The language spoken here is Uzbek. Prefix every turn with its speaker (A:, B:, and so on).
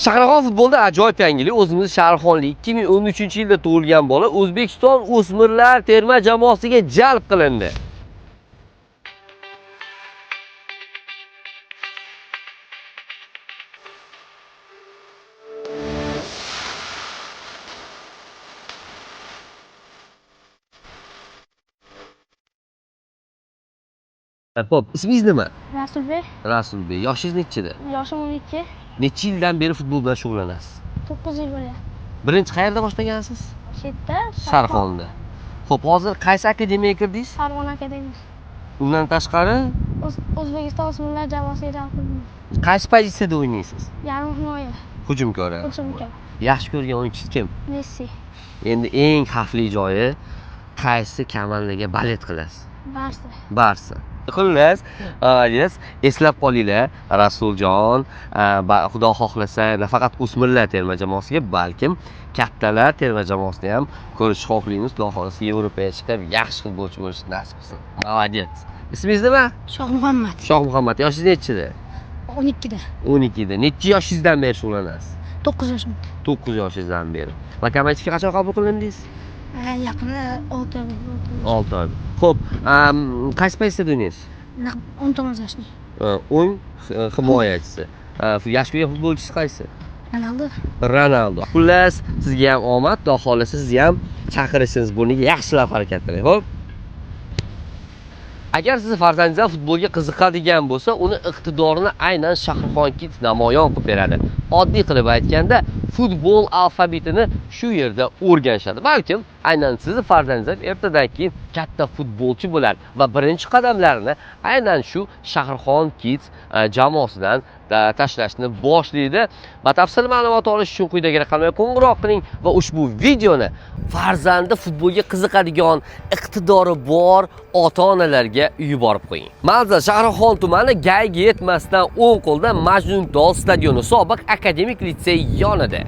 A: Shahrixon futbolda ajoyib yangilik. O'zimiz Shahrixonlik 2013-yilda tug'ilgan bola O'zbekiston o'smirlar terma jamoasiga jalb qilindi. Hop, ismingiz nima?
B: Rasulbek.
A: Rasulbek. Yoshingiz nechida?
B: Yoshim 12.
A: Necha yildan beri futbol bilan shug'ullanasiz?
B: 9 yil bo'lyapti.
A: Birinchi qayerda boshlagansiz?
B: Chetda
A: Shahrixonda. Xo'p, hozir qaysi akademiyaga kirdingiz?
B: Farg'ona akademiyasi.
A: Undan tashqari
B: O'zbekiston o'smirlar jamoasiga jalb qildim.
A: qaysi pozitsiyada o'ynaysiz?
B: Yarim himoya.
A: Hujumkor.
B: Hujumkor.
A: Yaxshi ko'rgan o'yinchisiz kim?
B: Messi.
A: Endi eng xavfli joyi qaysi komandaga balet qilasiz?
B: Barsa.
A: Barsa. Xullas, eslab qolinglar, Rasuljon, xudo xohlasa, nafaqat o'smirlar terma jamoasiga, balkim kattalar terma jamoasini ham ko'rish xohlaymiz. Xudo xohlasa Yevropaga chiqib, yaxshi futbolchi bo'lishni nasib qilsin. Молодец. Ismingiz nima?
B: Shohmuhammad.
A: Shohmuhammad. Yoshingiz nechida?
B: 12da.
A: 12da. Necha yoshingizdan beri shug'ullanasiz?
B: 9 yoshim.
A: 9 yoshingizdan beri. Lokomotivga qachon qabul qilindingiz?
B: Yaqinda 6 oy.
A: 6 oy. Xo'p, qaysi pozitsiyada o'ynaysiz?
B: 19 yoshli.
A: O'ng himoyachisi. Yaxshi ko'rgan futbolchisi qaysi?
B: Ronaldo.
A: Ronaldo. Xullas, sizga ham omad, xudo xolasa sizni ham chaqirishimiz bo'lniga yaxshilab harakat qiling, xo'p? Agar siz farzandingiz futbolga qiziqadigan bo'lsa, uni iqtidorini aynan Shahrixon Kids namoyon qilib beradi. Oddiy qilib aytganda, futbol alfabetini shu yerda o'rganishadi. Balkim aynan sizni farzandingiz ertadan keyin katta futbolchi bo'ladi va birinchi qadamlarini aynan shu Shahrixon Kids jamoasidan tashlashni boshlaydi. Batafsil ma'lumot olish uchun quyidagi raqamga qo'ng'iroq qiling va ushbu videoni farzandi futbolga qiziqadigan, iqtidori bor ota-onalarga yuborib qo'ying. Manzil Shahrixon tumani Gayga yetmasdan o'ng qo'lda Majnuntol stadioni, sobiq akademik litsey yonida.